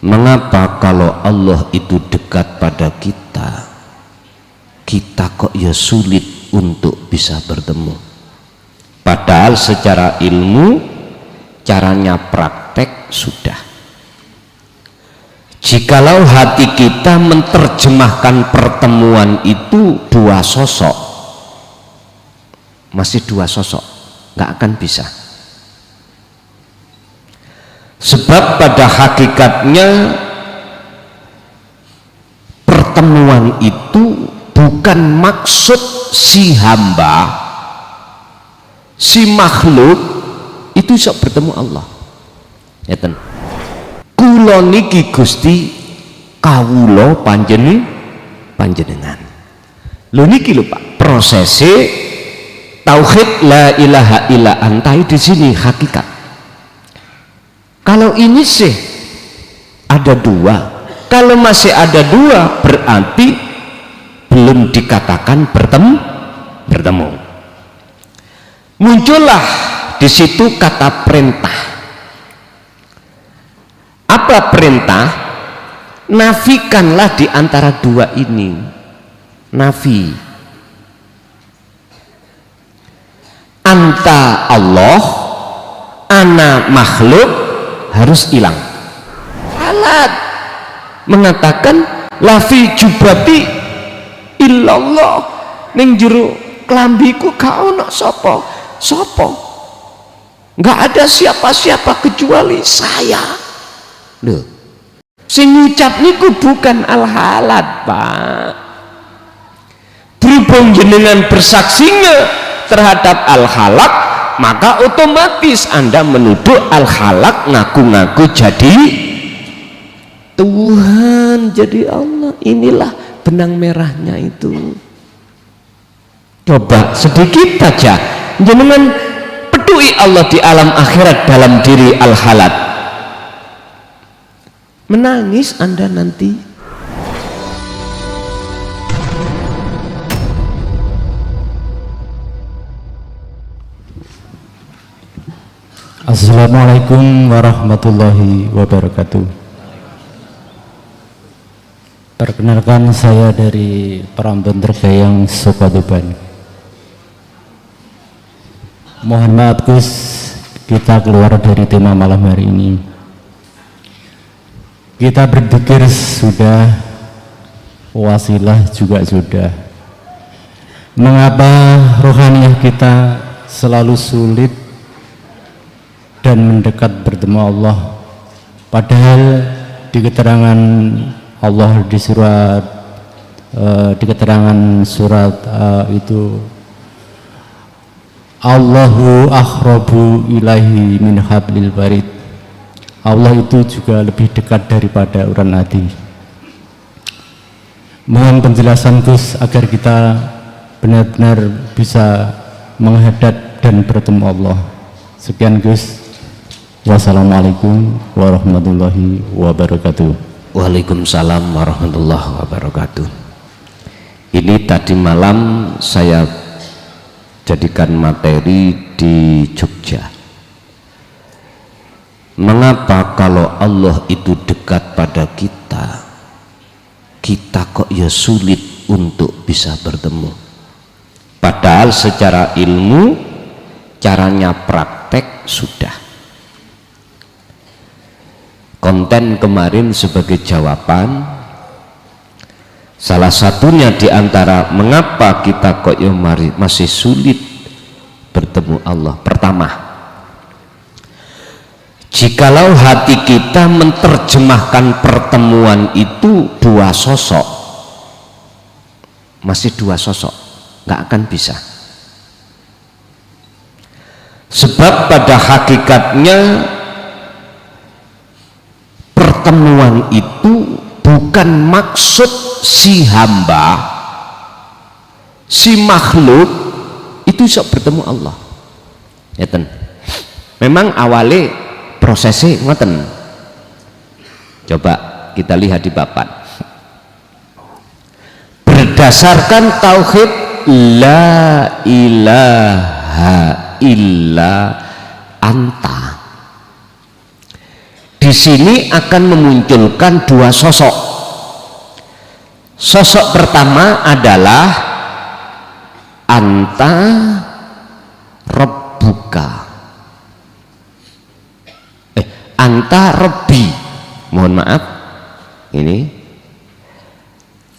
Mengapa kalau Allah itu dekat pada kita, kita kok ya sulit untuk bisa bertemu? Padahal secara ilmu, caranya praktek sudah. Jikalau hati kita menerjemahkan pertemuan itu dua sosok, masih dua sosok, nggak akan bisa. Sebab pada hakikatnya pertemuan itu bukan maksud si hamba, si makhluk itu bisa bertemu Allah. Ya ten. Kula niki Gusti kawula panjenengan. Lho niki lho Pak, prosese tauhid la ilaha illa anta di sini hakikat. Kalau ini sih ada dua, kalau masih ada dua berarti belum dikatakan bertemu. Muncullah di situ kata perintah. Apa perintah? Nafikanlah di antara dua ini. Nafi. Anta Allah, ana makhluk, harus hilang. Alat mengatakan lafi jubati illallah, ning jero klambiku gak ono sapa nggak ada siapa-siapa kecuali saya. Loh, sing ngucap niku bukan al-halat Pak. Berhubung jenengan bersaksinya terhadap al-halak, maka otomatis Anda menuduh al-halak ngaku-ngaku jadi Tuhan, jadi Allah. Inilah benang merahnya itu. Coba sedikit saja jenengan peduli Allah di alam akhirat dalam diri al-halak, menangis Anda nanti. Assalamualaikum warahmatullahi wabarakatuh. Perkenalkan, saya dari Prambon Tergayang, Sukodoban. Mohon maaf Gus, kita keluar dari tema malam hari ini. Kita berpikir sudah, wasilah juga sudah. Mengapa rohaniah kita selalu sulit dan mendekat bertemu Allah, padahal di keterangan Allah di surat di keterangan surat itu Allahu akhrabu ilaihi min hablil warid, Allah itu juga lebih dekat daripada urat nadi. Mohon penjelasan Gus agar kita benar-benar bisa menghadap dan bertemu Allah. Sekian Gus. Wassalamualaikum warahmatullahi wabarakatuh. Waalaikumsalam warahmatullahi wabarakatuh. Ini tadi malam saya jadikan materi di Jogja. Mengapa kalau Allah itu dekat pada kita, kita kok ya sulit untuk bisa bertemu? Padahal secara ilmu, caranya praktek sudah. Konten kemarin sebagai jawaban, salah satunya diantara mengapa kita kok ya masih sulit bertemu Allah. Pertama, jikalau hati kita menerjemahkan pertemuan itu dua sosok, masih dua sosok, nggak akan bisa. Sebab pada hakikatnya pertemuan itu bukan maksud si hamba, si makhluk itu bisa bertemu Allah. Ya ten. Memang awalnya prosesnya ngoten. Coba kita lihat di papan. Berdasarkan tauhid la ilaha illa anta, di sini akan memunculkan dua sosok. Sosok pertama adalah anta rabbuka, anta rabbi, mohon maaf, ini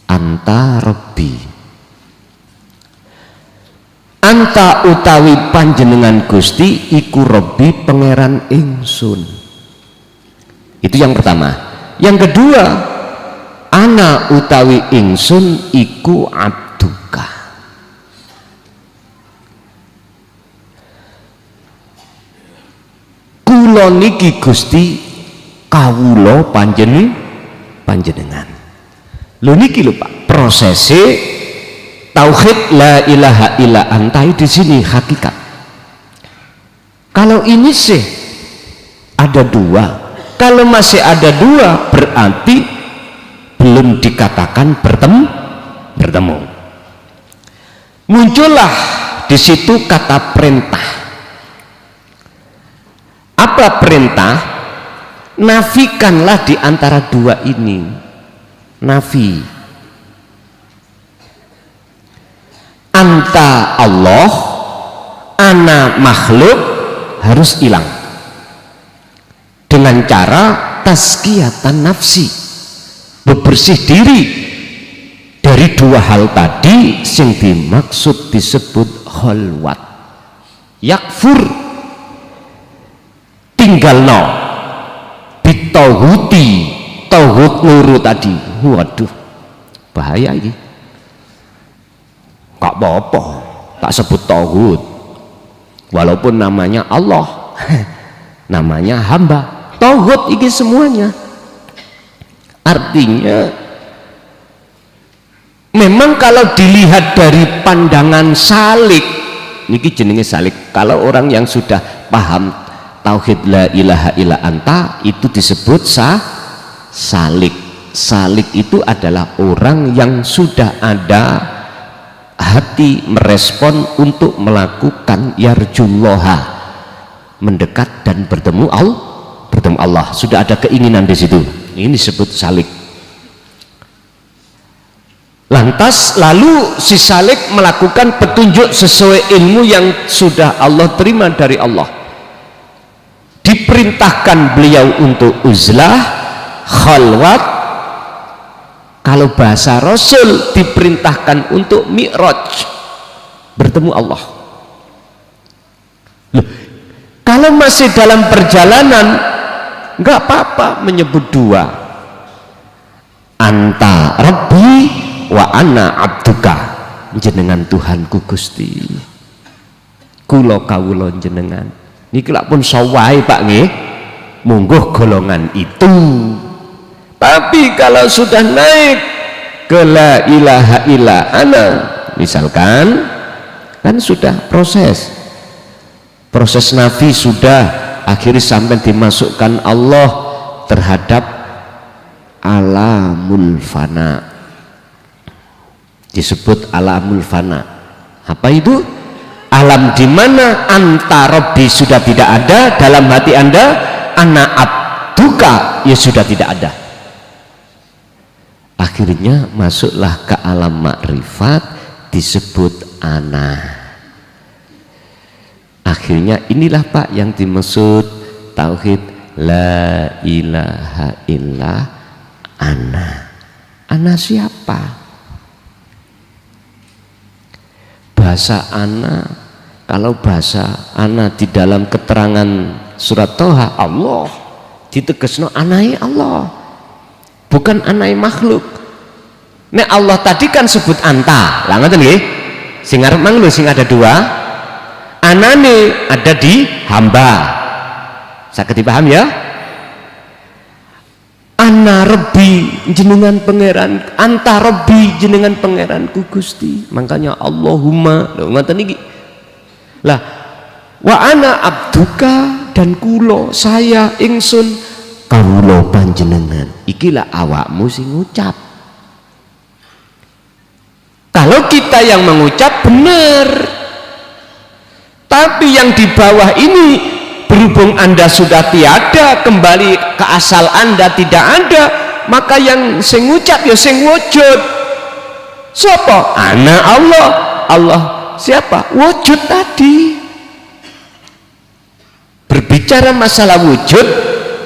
anta rabbi. Anta utawi panjenengan Gusti iku rabbi pangeran ingsun. Itu yang pertama. Yang kedua, ana utawi ingsun iku abduka. Kula niki Gusti kawula panjenengan. Lho niki lho Pak, prosese tauhid la ilaha illa anta di sini hakikat. Kalau ini sih ada dua. Kalau masih ada dua berarti belum dikatakan bertemu. Muncullah di situ kata perintah. Apa perintah? Nafikanlah di antara dua ini. Nafi. Anta Allah, ana makhluk, harus hilang dengan cara tazkiyatan nafsi, bebersih diri dari dua hal tadi sing dimaksud disebut khalwat. Yakfur tinggalno bitauhuti, tauhud nuru tadi. Waduh, bahaya ini. Gak apa-apa tak sebut tauhid walaupun namanya Allah namanya hamba. Tauhid ini semuanya artinya memang kalau dilihat dari pandangan salik niki jenenge salik. Kalau orang yang sudah paham tauhid la ilaha illa anta itu disebut salik. Salik itu adalah orang yang sudah ada hati merespon untuk melakukan yarjullaha, mendekat dan bertemu Allah. Sudah ada keinginan di situ. Ini disebut salik. Lantas lalu si salik melakukan petunjuk sesuai ilmu yang sudah Allah terima dari Allah. Diperintahkan beliau untuk uzlah, khalwat. Kalau bahasa Rasul diperintahkan untuk mi'raj, bertemu Allah. Loh, kalau masih dalam perjalanan nggak apa-apa menyebut dua, anta rabbi wa ana abduka, jenengan Tuhanku Gusti, kula kawula jenengan. Niki lak pun sawai Pak nggih, mungguh golongan itu. Tapi kalau sudah naik ke la ilaha illa ana, misalkan kan sudah proses nafi sudah akhirnya sampai dimasukkan Allah terhadap alamul fana, disebut alamul fana. Apa itu? Alam di mana anta rabbi sudah tidak ada dalam hati Anda, ana abduka ya sudah tidak ada. Akhirnya masuklah ke alam makrifat disebut ana. Akhirnya inilah Pak yang dimaksud tauhid la ilaha illa ana. Ana siapa? Bahasa ana, kalau bahasa ana di dalam keterangan surat Toha Allah ditegasno anai Allah, bukan anai makhluk. Nek Allah tadi kan sebut anta, lah ngoten nggih. Sing arep mang lho sing ada dua. Anane ada di hamba. Saged dipaham ya? Ana rabbi jenengan pangeran, anta rabbi jenengan pangeranku Gusti. Makanya Allahumma lho ngoten iki. Lah wa ana abduka dan kulo saya ingsun kawula panjenengan. Ikilah awakmu sing ngucap. Kalau kita yang mengucap benar, tapi yang di bawah ini Berhubung Anda sudah tiada, kembali ke asal Anda tidak ada, maka yang sing ngucap ya sing wujud. Siapa? Ana Allah. Allah siapa? Wujud tadi. Berbicara masalah wujud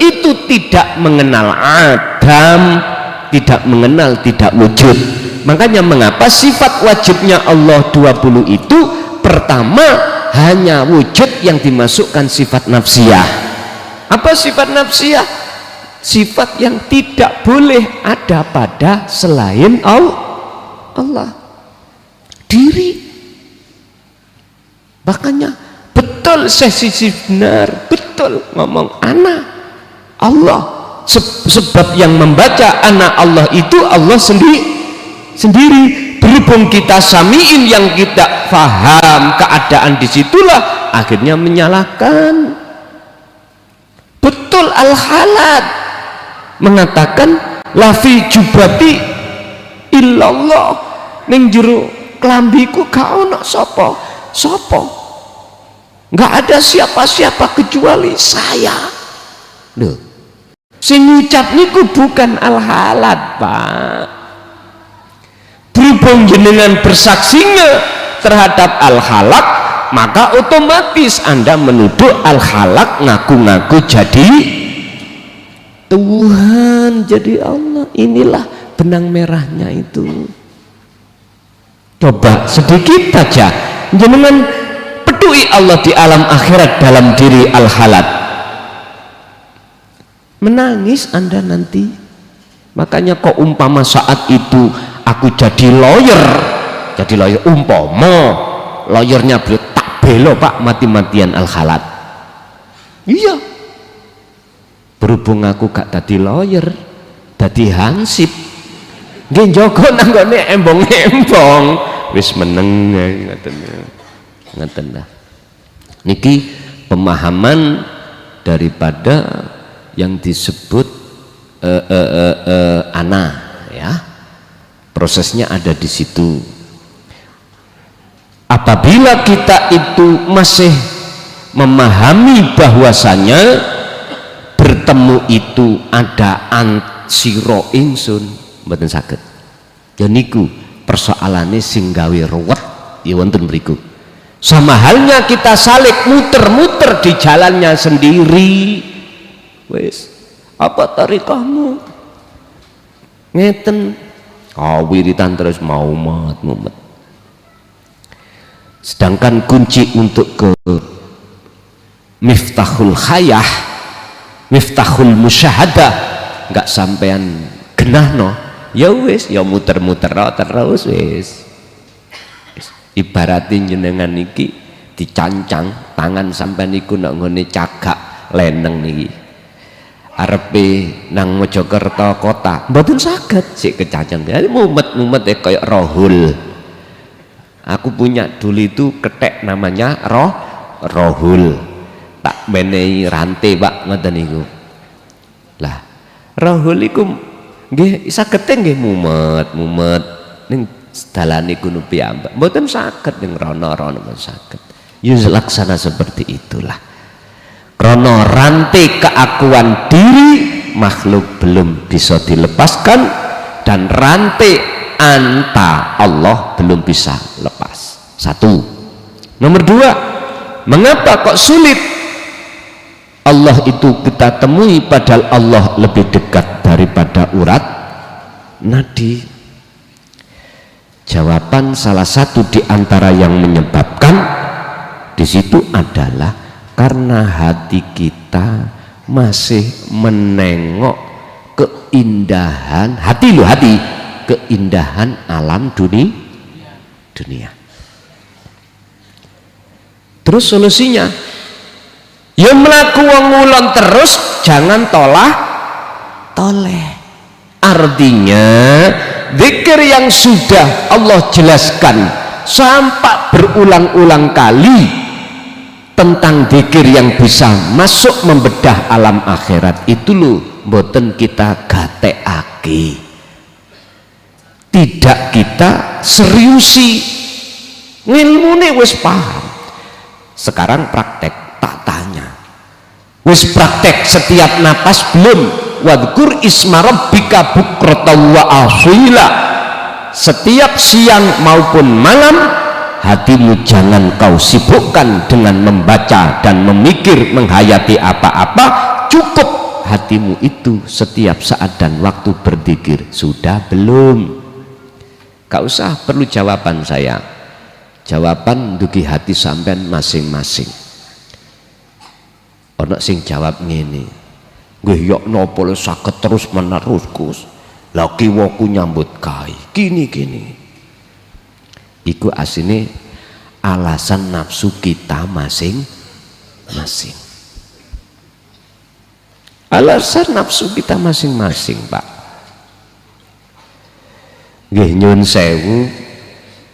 itu tidak mengenal Adam, tidak mengenal tidak wujud. Makanya mengapa sifat wajibnya Allah 20 itu pertama hanya wujud yang dimasukkan sifat nafsiyah. Apa sifat nafsiyah? Sifat yang tidak boleh ada pada selain Allah. Diri. Makanya betul Syekh benar, betul ngomong anak Allah. Sebab yang membaca anak Allah itu Allah sendiri. Berhubung kita samiin yang kita faham keadaan disitulah akhirnya menyalahkan. Betul Al-Halad mengatakan lafi jubati illallah, ning jero klambiku gak ono sapa nggak ada siapa-siapa kecuali saya. Loh, sing ngucap niku bukan Al-Halad, Pak. Berhubung jenengan bersaksinya terhadap Al-Halak, maka otomatis Anda menuduh Al-Halak ngaku-ngaku jadi Tuhan, jadi Allah. Inilah benang merahnya itu. Coba sedikit saja jenengan peduli Allah di alam akhirat dalam diri Al-Halak, menangis Anda nanti. Makanya kok umpama saat itu aku jadi lawyer umpama lawyernya beliau tak belo Pak mati-matian Al-Halad. Iya, berhubung aku gak tadi lawyer, tadi hansip nggih njogo nanggone embong-embong wis meneng ngoten lah. Niki pemahaman daripada yang disebut ana ya. Prosesnya ada di situ. Apabila kita itu masih memahami bahwasanya bertemu itu ada siro ingsun mboten saged. Ya niku persoalane sing gawe ruwet ya wonten mriku. Sama halnya kita salik muter-muter di jalannya sendiri. Wis, apa tarikahmu? Ngeten. Wiritan terus mumet. Sedangkan kunci untuk ke miftahul hayah, miftahul musyahadah nggak sampean genahno, ya wis, ya muter-muter terus wis. Ibaratin jenengan niki dicancang tangan sampean niku nak nggone cagak leneng niki. Arepe nang Mojokerto kota mboten saged sik kecancang mumet kayak rohul. Aku punya dulu itu ketek namanya rohul, tak menehi rantai Pak ngoten niku. Lah rohul iku nggih saged nggih mumet ning dalane kuno piyambak mboten saged ning rono-rono mboten saged. Ya laksana seperti itulah. Krono rantai keakuan diri makhluk belum bisa dilepaskan dan rantai anta Allah belum bisa lepas. Satu. Nomor dua, mengapa kok sulit Allah itu kita temui padahal Allah lebih dekat daripada urat nadi? Jawaban salah satu di antara yang menyebabkan di situ adalah karena hati kita masih menengok keindahan hati keindahan alam dunia. Terus solusinya ya melaku wong ngulon terus, jangan toleh. Artinya zikir yang sudah Allah jelaskan sampai berulang-ulang kali tentang zikir yang bisa masuk membedah alam akhirat itu loh mboten kita gatekake, tidak kita seriusi. Ngilmune wis paham, sekarang praktek tak tanya Wis praktek setiap napas belum? Wadhkur isma rabbika bukratan wa asila. Setiap siang maupun malam hatimu jangan kau sibukkan dengan membaca dan memikir menghayati apa-apa. Cukup hatimu itu setiap saat dan waktu berzikir. Sudah belum? Gak usah perlu jawaban saya, jawaban dugi hati sampean masing-masing. Ono sing jawab ngene, nggih yok napa lho saged terus menerus Gus, lha kiwaku nyambut gawe gini iku asine alasan nafsu kita masing-masing. Alasan nafsu kita masing-masing, Pak. Nggih nyun sewu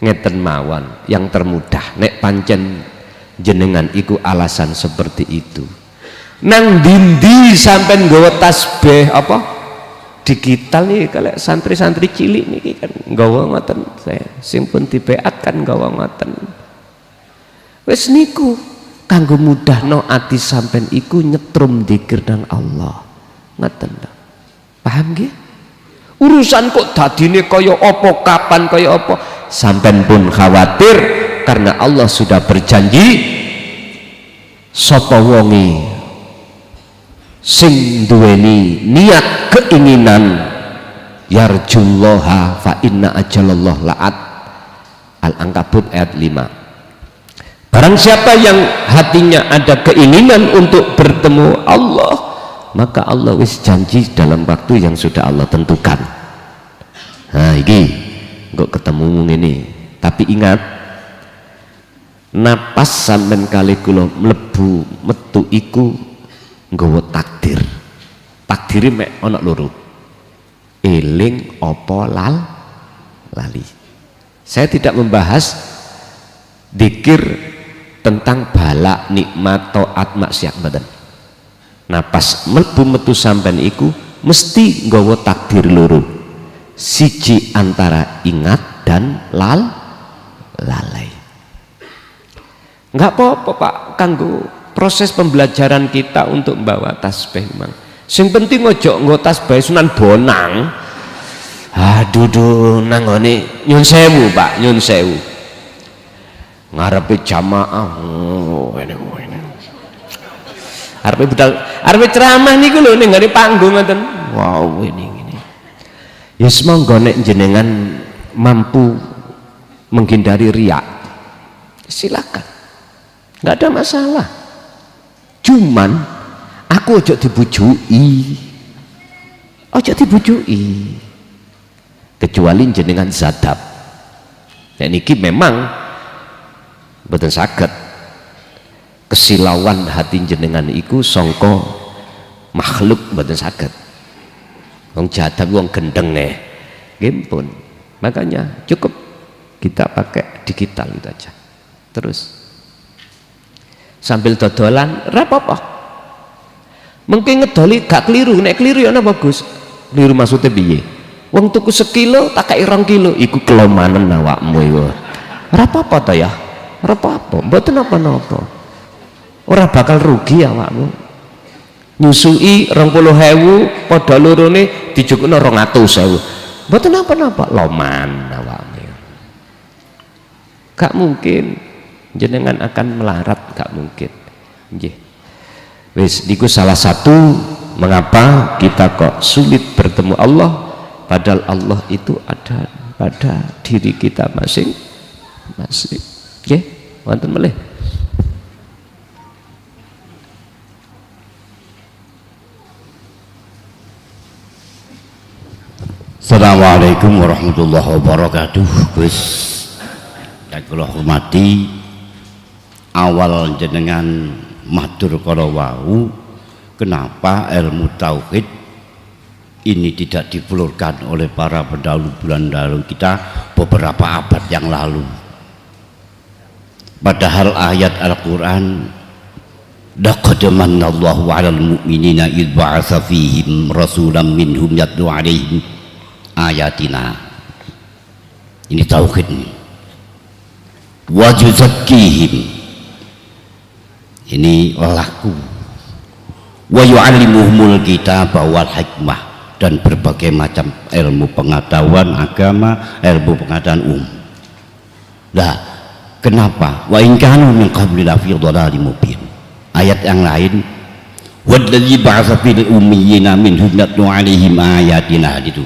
ngeten mawon, yang termudah nek pancen jenengan iku alasan seperti itu. Nang dindi sampean nggawa tasbih apa digital nih, kalau santri-santri cilik niki kan nggawa ngoten, saya sing pun dibeat kan nggawa ngoten. Wis niku kanggo mudahno ati sampean iku nyetrum dzikir nang Allah. Ngoten ta. Paham nggih? Urusan kok dadine kaya apa, kapan kaya apa, sampean pun khawatir karena Allah sudah berjanji sapa wonge sing duweni niat keinginan yarjullaha fa inna ajalallah la'at. Al-Ankabut ayat 5. Barang siapa yang hatinya ada keinginan untuk bertemu Allah, maka Allah wis janji dalam waktu yang sudah Allah tentukan. Nah iki kok ketemu ini. Tapi ingat, napas sampean kali kula mlebu metu iku nggawa takdir. Takdire mek ana loro, eling apa lali. Saya tidak membahas dzikir tentang bala nikmat taat maksiat mboten. Napas mlebu metu sampean iku mesti nggawa takdir loro, siji antara ingat dan lalai. Enggak apa-apa Pak, kanggo proses pembelajaran kita untuk membawa tasbih memang. Sing penting ojo nggo tasbih Sunan Bonang. Aduh nang ngene nyun sewu Pak, nyun sewu. Ngarepe jamaah ngene. Arepe budal, arepe ceramah niku lho ning ngene panggung ngoten. Wow ini. Ya semoga nek jenengan mampu menghindari riak, silakan. Enggak ada masalah. Cuman aku ojo dibujui, kecuali jenengan zadab. Dan ini memang betul saged kesilauan hati jenengan iku songko makhluk betul saged. Wong jadab wong gendeng gimpun. Makanya cukup kita pakai digital itu aja. Terus sambil dodolan rapopo, mungkin ngedoli gak keliru, nek keliru ya bagus. Keliru maksudnya piye? Wong tuku sekilo tak kei 2 kilo iku kelomanen awakmu iku. Rapopo ta ya? Rapopo, mboten napa-napa. Ora bakal rugi awakmu. Nyusui 20.000 padha lorone dijukukno 200.000. Mboten napa-napa, loman awakmu. Gak mungkin jenengan akan melarat, gak mungkin. Nggih. Wis niku salah satu mengapa kita kok sulit bertemu Allah, padahal Allah itu ada pada diri kita masing-masing. Nggih, wonten melih. Assalamualaikum warahmatullahi wabarakatuh. Gus yang kula hormati, awal jenengan matur kala wau, kenapa ilmu tauhid ini tidak dipelurkan oleh para pendahulu kita beberapa abad yang lalu. Padahal ayat Al-Quran, laqad manallahu 'alal mu'minina idh ba'atsa fihim rasulan minhum yatlu 'alaihim ayatina. Ini tauhid ini. Wa yuzakkihim, ini laku wa yu'allimuhumul kitaba wal hikmah, dan berbagai macam ilmu pengetahuan agama, ilmu pengetahuan Nah, kenapa? Wa in kanu min qabli lafi dhalalim mubin. Ayat yang lain, wadzi ba'atsa fil ummiyina minhum yatlu 'alaihim ayatina itu.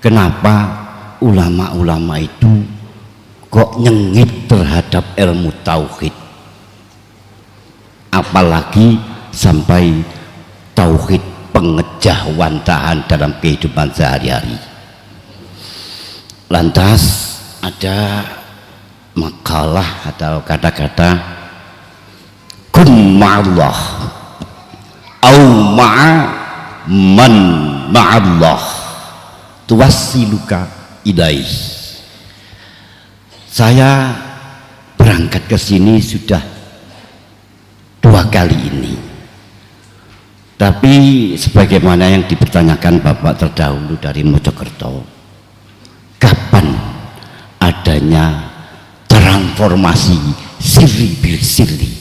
Kenapa ulama-ulama itu kok nyengit terhadap ilmu tauhid? Apalagi sampai tauhid pengejahwantahan dalam kehidupan sehari-hari. Lantas ada makalah atau kata-kata kun ma'allah au ma'a man ma'allah tuwassiluka ilaih. Saya berangkat ke sini sudah 2 kali ini, tapi sebagaimana yang dipertanyakan Bapak terdahulu dari Mojokerto, kapan adanya transformasi sirri bil sirri,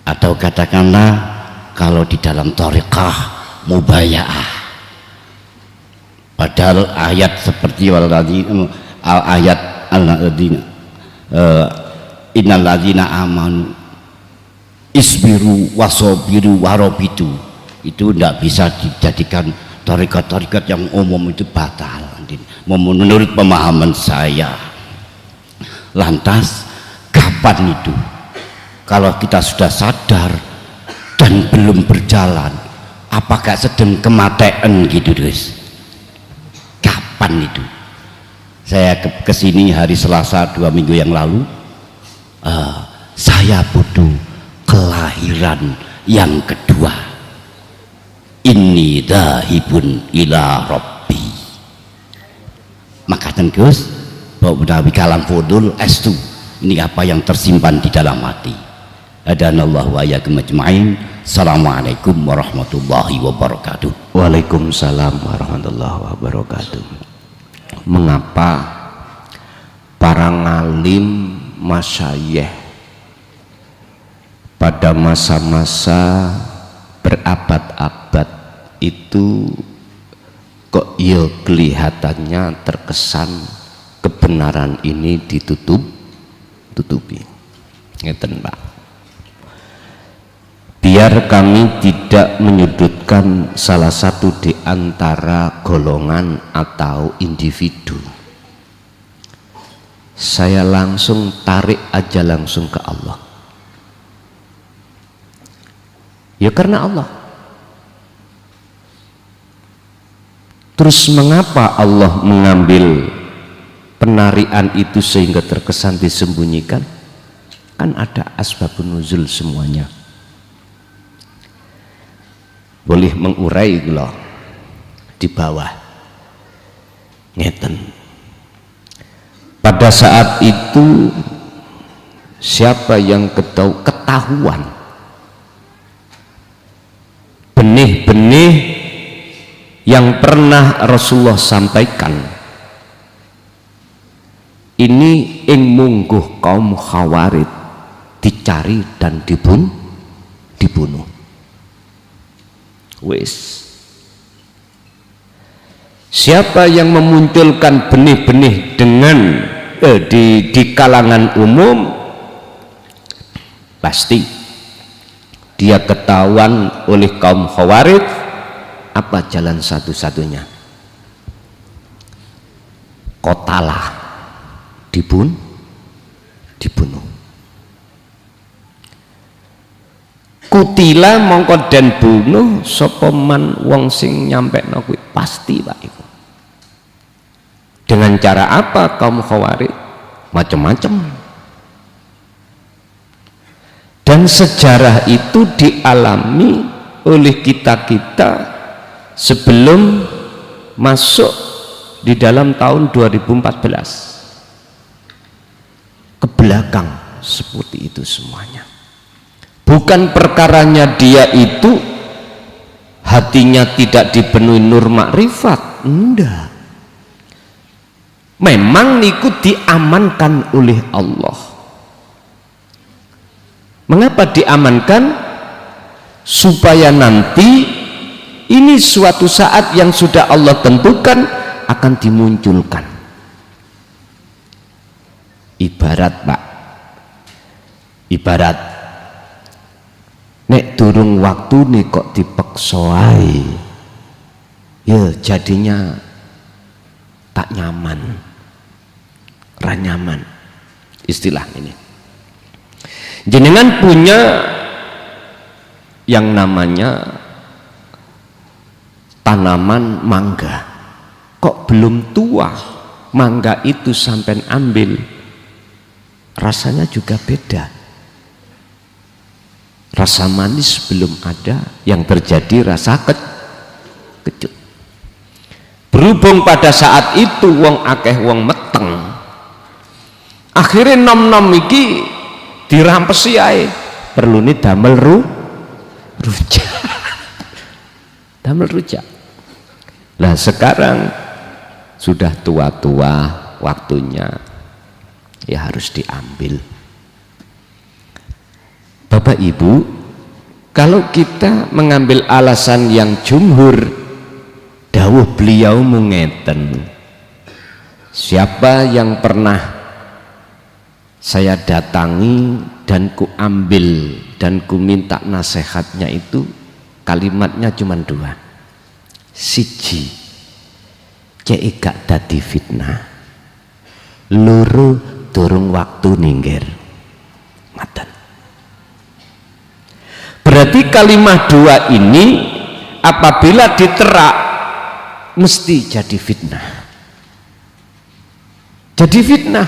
atau katakanlah kalau di dalam thariqah mubayaah, padahal ayat seperti ayat alladzina innal ladzina amanu isbiru wasobiru warobitu, itu tidak bisa dijadikan tarikat-tarikat yang umum, itu batal menurut pemahaman saya. Lantas kapan itu kalau kita sudah sadar dan belum berjalan, apakah sedang kematian gitu guys? Kapan itu? Saya kesini hari Selasa 2 minggu yang lalu, saya butuh kelahiran yang kedua. Inni dahibun ila rabbi. Makatan Gus bahwa kalam fudul estu, ini apa yang tersimpan di dalam hati. Adanallahu wa iyyakum ajmain. Assalamualaikum warahmatullahi wabarakatuh. Waalaikumsalam warahmatullahi wabarakatuh. Mengapa para ngalim masyayikh pada masa-masa berabad-abad itu kok ya kelihatannya terkesan kebenaran ini ditutupi? Ngeten Pak, biar kami tidak menyudutkan salah satu di antara golongan atau individu, saya langsung tarik aja langsung ke Allah. Ya karena Allah. Terus mengapa Allah mengambil penarian itu sehingga terkesan disembunyikan? Kan ada asbabun nuzul semuanya. Boleh mengurai loh di bawah. Ngeten. Pada saat itu siapa yang ketahuan benih-benih yang pernah Rasulullah sampaikan ini ing mungguh kaum Khawarid dicari dan dibunuh. Wis, siapa yang memunculkan benih-benih dengan di kalangan umum, pasti dia ketahuan oleh kaum Khawarij. Apa jalan satu-satunya? Kotalah, dibunuh. Kutila mongko den bunuh sapa man wong sing nyampekno kuwi, pasti Pak iku. Dengan cara apa kaum Khawarij? Macam-macam. Dan sejarah itu dialami oleh kita-kita sebelum masuk di dalam tahun 2014 ke belakang, seperti itu semuanya. Bukan perkaranya dia itu hatinya tidak dipenuhi nur makrifat, enggak. Memang niku diamankan oleh Allah. Mengapa diamankan? supaya nanti ini suatu saat yang sudah Allah tentukan akan dimunculkan. Ibarat Pak, ibarat nek durung waktu nih kok dipeksa ae, ya jadinya tak nyaman, ra nyaman. Istilah ini jenengan punya yang namanya tanaman mangga, kok belum tua mangga itu sampai ambil, rasanya juga beda, rasa manis belum ada, yang terjadi rasa kecut. Berhubung pada saat itu wong akeh wong meteng, akhirnya nom-nom iki dirampesi ae, perlu nih damel rujak damel rujak. Nah sekarang sudah tua-tua waktunya, ya harus diambil. Bapak Ibu, kalau kita mengambil alasan yang jumhur, dawuh beliau mengeten, siapa yang pernah saya datangi dan ku ambil dan ku minta nasihatnya itu kalimatnya cuma dua, siji cek gak dadi fitnah, loro durung waktu ninggir. Matan. Berarti kalimat dua ini apabila diterak mesti jadi fitnah, jadi fitnah,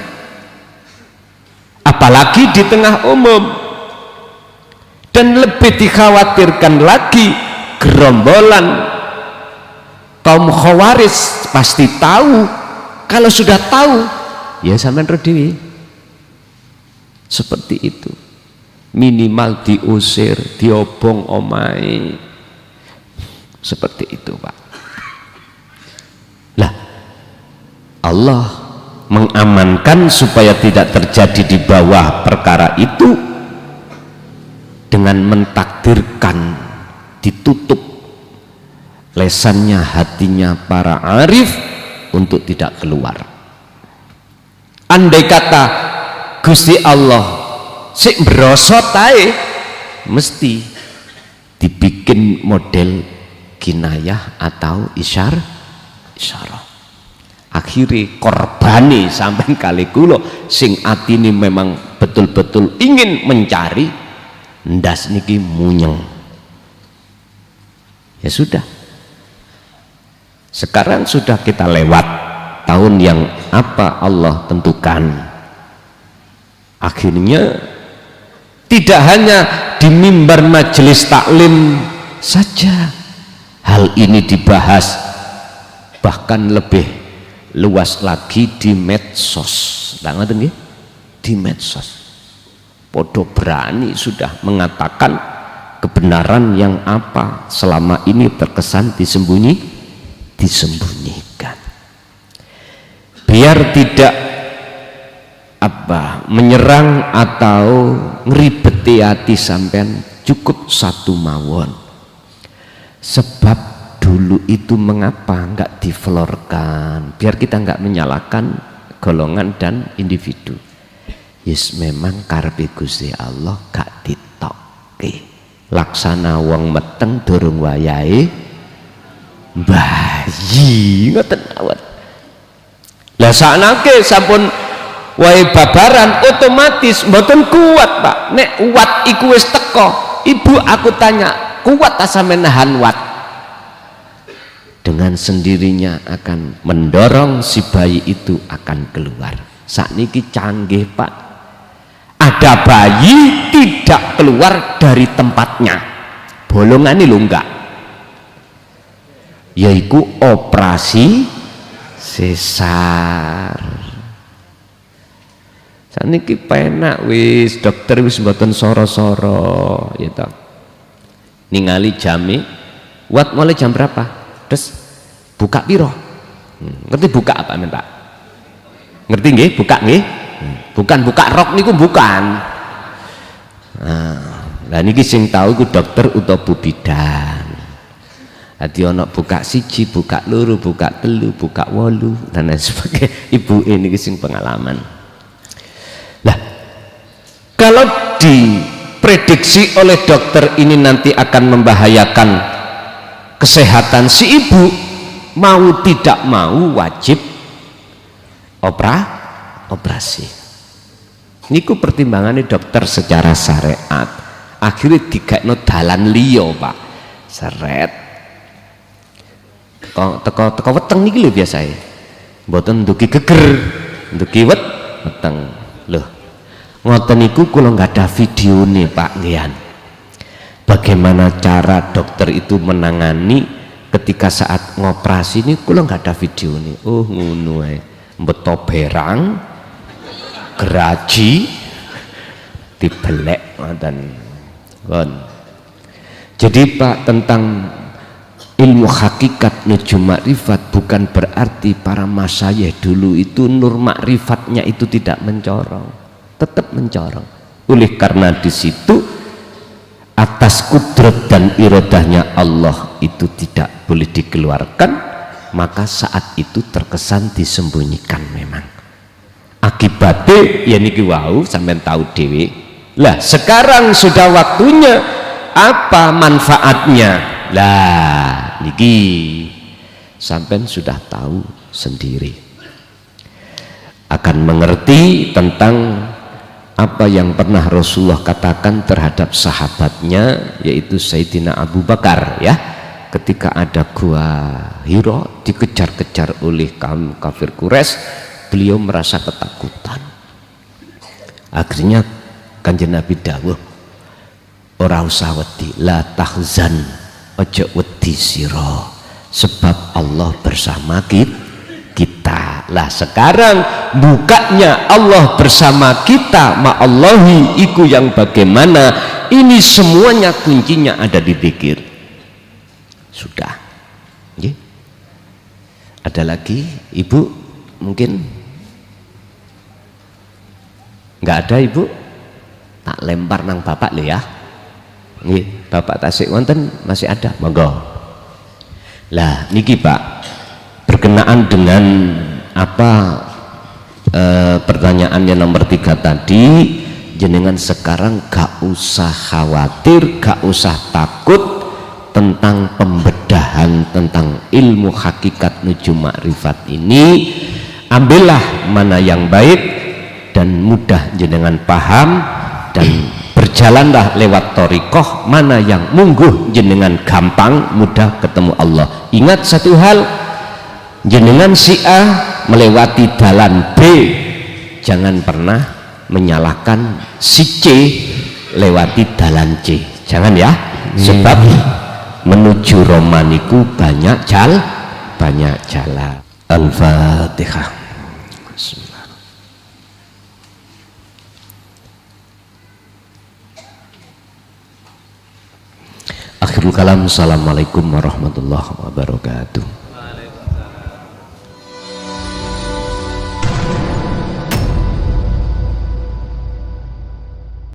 apalagi di tengah umum. Dan lebih dikhawatirkan lagi, gerombolan kaum khawarij pasti tahu. Kalau sudah tahu, ya sampean redewi seperti itu, minimal diusir, diobong omai, seperti itu Pak. Lah Allah mengamankan supaya tidak terjadi di bawah perkara itu dengan mentakdirkan ditutup lesannya hatinya para arif untuk tidak keluar. Andai kata Gusti Allah sik brosot ae, mesti dibikin model kinayah atau isyarah. Akhirnya korbani sampai kali kulo sing atini memang betul-betul ingin mencari, ndas niki munyeng. Ya sudah, sekarang sudah kita lewat tahun yang apa Allah tentukan. Akhirnya tidak hanya di mimbar majelis taklim saja hal ini dibahas, bahkan lebih luas lagi di medsos. Di medsos podo berani sudah mengatakan kebenaran yang apa selama ini terkesan disembunyikan, biar tidak menyerang atau ngeribeti hati sampean. Cukup satu mawon, sebab dulu itu mengapa enggak diflorkan, biar kita enggak menyalahkan golongan dan individu. Yes, memang karepe Gusti Allah gak ditokke, laksana wong meteng durung wayahe bayi, ngoten awet. Lah saknake sampun wae babaran otomatis mboten kuat Pak. Nek wat iku wis teko, ibu aku tanya kuat ta sampean nahan wat, dengan sendirinya akan mendorong si bayi itu akan keluar. Sakniki canggih Pak, ada bayi tidak keluar dari tempatnya, bolongan ini lho enggak, yaitu operasi sesar. Saniki penak wis dokter wis mboten soro-soro ya toh. Ningali jame, wat mulai jam berapa? Terus buka piro? Ngerti buka apa men Pak? Ngerti nggih buka nggih? Bukan buka rok niku bukan. Lah niki sing tahu ku dokter utawa Bu Bidan. Dadi ana buka siji, buka loro, buka telu, buka 8 dan lain sebagainya. Ibu ini sing pengalaman. Lah kalau diprediksi oleh dokter ini nanti akan membahayakan kesehatan si ibu, mau tidak mau wajib operasi. Niku pertimbangannya dokter secara syariat. Akhirnya digekno dalan liya, Pak. Seret. Teko weteng niki lho biasae. Mboten ndugi geger, ndugi weteng. Loh. Ngoten niku kula nggak ada videone, Pak ngian. Bagaimana cara dokter itu menangani ketika saat ngoperasi ini kula nggak ada videone. Oh ngono ae. Mbeto berang geraji dibelek ngoten. Jadi Pak, tentang ilmu hakikat nujum makrifat bukan berarti para masyayikh dulu itu nur makrifatnya itu tidak mencorong, tetap mencorong. Oleh karena di situ atas kudrat dan iradahnya Allah itu tidak boleh dikeluarkan, maka saat itu terkesan disembunyikan. Memang akibatnya ya niki wau sampean tahu dewe. Lah sekarang sudah waktunya, apa manfaatnya? Lah niki sampean sudah tahu sendiri, akan mengerti tentang apa yang pernah Rasulullah katakan terhadap sahabatnya, yaitu Sayyidina Abu Bakar ya, ketika ada gua Hira dikejar-kejar oleh kaum kafir Quraisy, beliau merasa ketakutan. Akhirnya Kanjeng Nabi dawuh, ora usah wedi, la tahzan, ojo wedi sira, sebab Allah bersama kita. Lah sekarang bukanya Allah bersama kita, ma'allahi iku yang bagaimana? Ini semuanya kuncinya ada di zikir. Sudah. Okay. Ada lagi Ibu? Mungkin nggak ada Ibu? Tak lempar nang Bapak le ya. Nggih, Bapak tasik wonten masih ada, monggo. Lah niki Pak, berkenaan dengan apa pertanyaannya nomor 3 tadi, jenengan sekarang gak usah khawatir, gak usah takut tentang pembedahan tentang ilmu hakikat nujum makrifat ini. Ambillah mana yang baik dan mudah jenengan paham, dan berjalanlah lewat thariqah mana yang mungguh jenengan gampang mudah ketemu Allah. Ingat satu hal, jenengan si A melewati dalan B, jangan pernah menyalahkan si C lewati dalan C, jangan ya, sebab menuju romaniku banyak jalan. Al-Fatihah. Akhirul kalam, assalamualaikum warahmatullahi wabarakatuh.